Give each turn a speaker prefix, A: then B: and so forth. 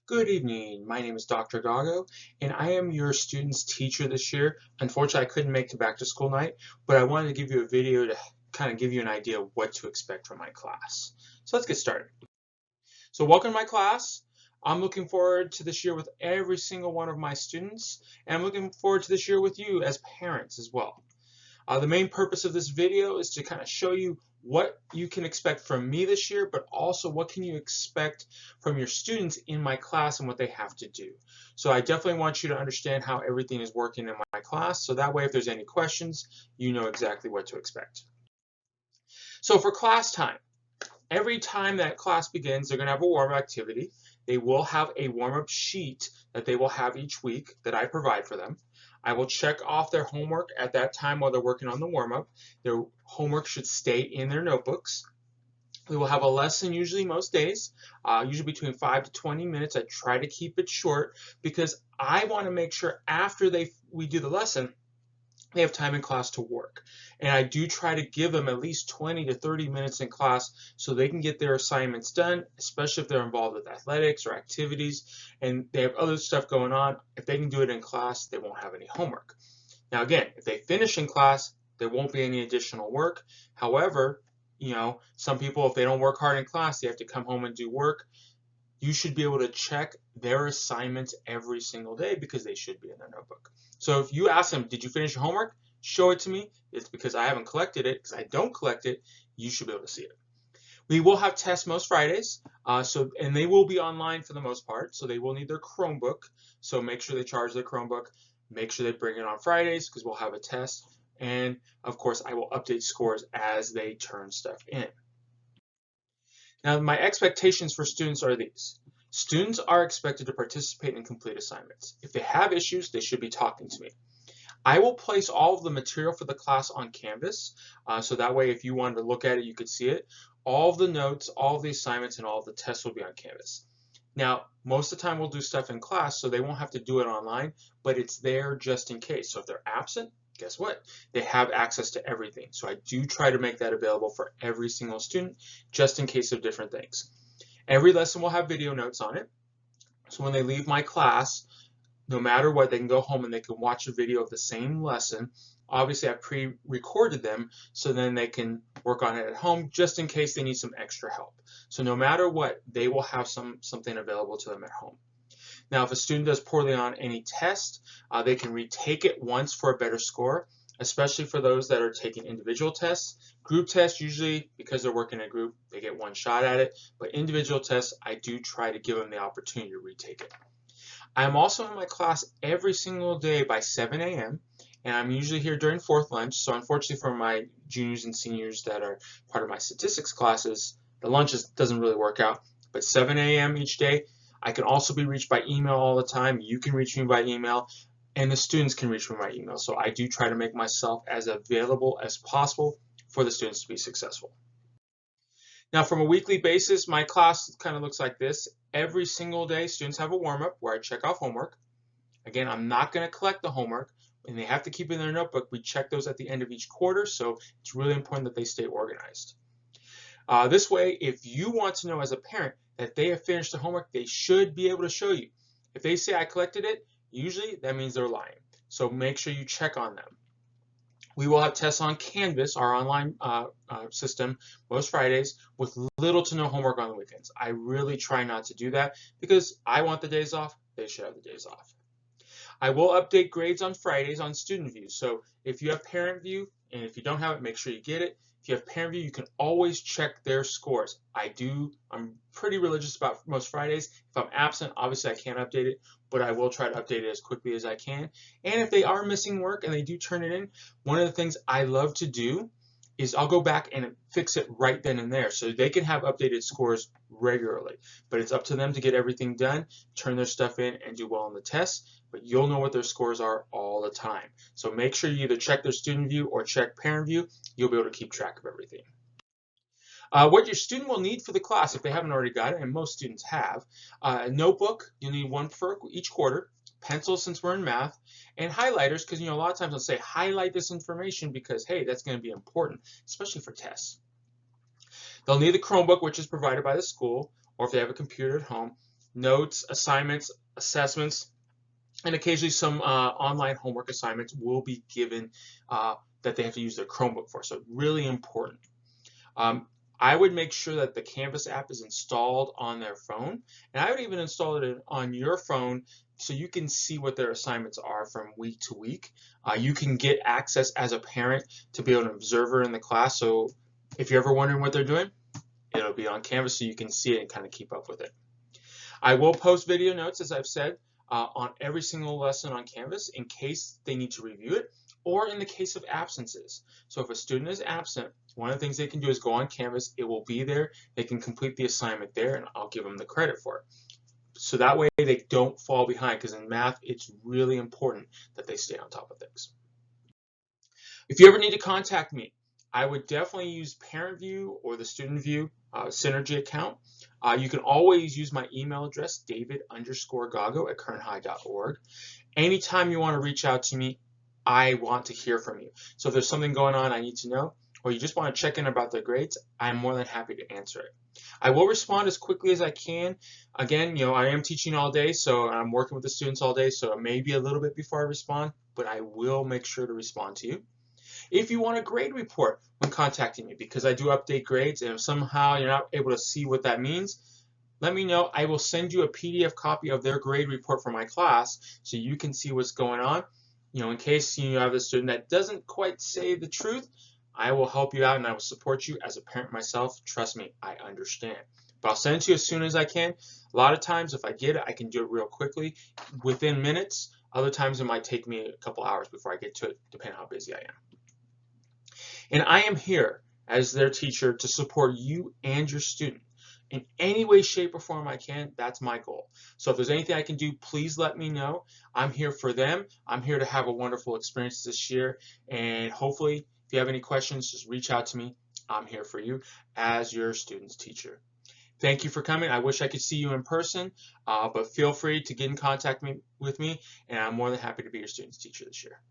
A: Good evening. My name is Dr. Gago, and I am your student's teacher this year. Unfortunately, I couldn't make the back to school night, but I wanted to give you a video to kind of give you an idea of what to expect from my class. So let's get started. So welcome to my class. I'm looking forward to this year with every single one of my students, and I'm looking forward to this year with you as parents as well. The main purpose of this video is to kind of show you what you can expect from me this year, but also what can you expect from your students in my class and what they have to do. So I definitely want you to understand how everything is working in my class, so that way if there's any questions, you know exactly what to expect. So for class time, every time that class begins, they're going to have a warm-up activity. They will have a warm-up sheet that they will have each week that I provide for them. I will check off their homework at that time while they're working on the warm-up. Their homework should stay in their notebooks. We will have a lesson usually most days, usually between 5 to 20 minutes. I try to keep it short because I want to make sure after we do the lesson, they have time in class to work. And I do try to give them at least 20 to 30 minutes in class so they can get their assignments done, especially if they're involved with athletics or activities and they have other stuff going on. If they can do it in class, they won't have any homework. Now again, if they finish in class, there won't be any additional work. However, some people, if they don't work hard in class, they have to come home and do work. You should be able to check their assignments every single day because they should be in their notebook. So if you ask them, did you finish your homework? Show it to me. It's because I haven't collected it, because I don't collect it. You should be able to see it. We will have tests most Fridays, and they will be online for the most part, so they will need their Chromebook. So make sure they charge their Chromebook. Make sure they bring it on Fridays because we'll have a test. And of course, I will update scores as they turn stuff in. Now, my expectations for students are these. Students are expected to participate and complete assignments. If they have issues, they should be talking to me. I will place all of the material for the class on Canvas, so that way if you wanted to look at it, you could see it. All of the notes, all of the assignments, and all of the tests will be on Canvas. Now, most of the time we'll do stuff in class, so they won't have to do it online, but it's there just in case. So if they're absent, guess what? They have access to everything. So I do try to make that available for every single student, just in case of different things. Every lesson will have video notes on it. So when they leave my class, no matter what, they can go home and they can watch a video of the same lesson. Obviously, I've pre-recorded them, so then they can work on it at home just in case they need some extra help. So no matter what, they will have something available to them at home. Now, if a student does poorly on any test, they can retake it once for a better score, especially for those that are taking individual tests. Group tests, usually because they're working in a group, they get one shot at it, but individual tests, I do try to give them the opportunity to retake it. I'm also in my class every single day by 7 a.m. and I'm usually here during fourth lunch. So unfortunately for my juniors and seniors that are part of my statistics classes, the lunch doesn't really work out. But 7 a.m. each day, I can also be reached by email all the time. You can reach me by email, and the students can reach me by email. So I do try to make myself as available as possible for the students to be successful. Now, from a weekly basis, my class kind of looks like this. Every single day, students have a warm-up where I check off homework. Again, I'm not going to collect the homework, and they have to keep it in their notebook. We check those at the end of each quarter, so it's really important that they stay organized. This way, if you want to know as a parent that they have finished the homework, they should be able to show you. If they say I collected it, usually that means they're lying. So make sure you check on them. We will have tests on Canvas, our online system, most Fridays, with little to no homework on the weekends. I really try not to do that because I want the days off, they should have the days off. I will update grades on Fridays on Student View. So if you have Parent View, and if you don't have it, make sure you get it. If you have Parent View, you can always check their scores. I'm pretty religious about most Fridays. If I'm absent, obviously I can't update it, but I will try to update it as quickly as I can. And if they are missing work and they do turn it in, one of the things I love to do is I'll go back and fix it right then and there so they can have updated scores regularly. But it's up to them to get everything done, turn their stuff in, and do well on the tests. But you'll know what their scores are all the time. So make sure you either check their Student View or check Parent View. You'll be able to keep track of everything. What your student will need for the class, if they haven't already got it, and most students have, a notebook, you'll need one for each quarter, pencils since we're in math, and highlighters, because a lot of times I'll say highlight this information because, hey, that's going to be important, especially for tests. They'll need the Chromebook, which is provided by the school, or if they have a computer at home. notes, assignments, assessments, and occasionally some online homework assignments will be given that they have to use their Chromebook for. So really important. I would make sure that the Canvas app is installed on their phone, and I would even install it on your phone so you can see what their assignments are from week to week. You can get access as a parent to be an observer in the class, so if you're ever wondering what they're doing, it'll be on Canvas so you can see it and kind of keep up with it. I will post video notes, as I've said, on every single lesson on Canvas in case they need to review it, or in the case of absences. So if a student is absent, one of the things they can do is go on Canvas. It will be there. They can complete the assignment there, and I'll give them the credit for it. So that way they don't fall behind, because in math, it's really important that they stay on top of things. If you ever need to contact me, I would definitely use ParentVue or the StudentVue Synergy account. You can always use my email address, david_gago@kernhigh.org. Anytime you want to reach out to me, I want to hear from you. So if there's something going on I need to know, or you just want to check in about their grades, I'm more than happy to answer it. I will respond as quickly as I can. Again, I am teaching all day, so I'm working with the students all day, so it may be a little bit before I respond, but I will make sure to respond to you. If you want a grade report when contacting me, because I do update grades, and if somehow you're not able to see what that means, let me know. I will send you a PDF copy of their grade report for my class so you can see what's going on. In case you have a student that doesn't quite say the truth, I will help you out and I will support you as a parent myself. Trust me, I understand. But I'll send it to you as soon as I can. A lot of times, if I get it, I can do it real quickly, within minutes. Other times, it might take me a couple hours before I get to it, depending on how busy I am. And I am here as their teacher to support you and your student in any way, shape, or form I can. That's my goal. So if there's anything I can do, please let me know. I'm here for them. I'm here to have a wonderful experience this year. And hopefully, if you have any questions, just reach out to me. I'm here for you as your student's teacher. Thank you for coming. I wish I could see you in person, but feel free to get in contact with me, and I'm more than happy to be your student's teacher this year.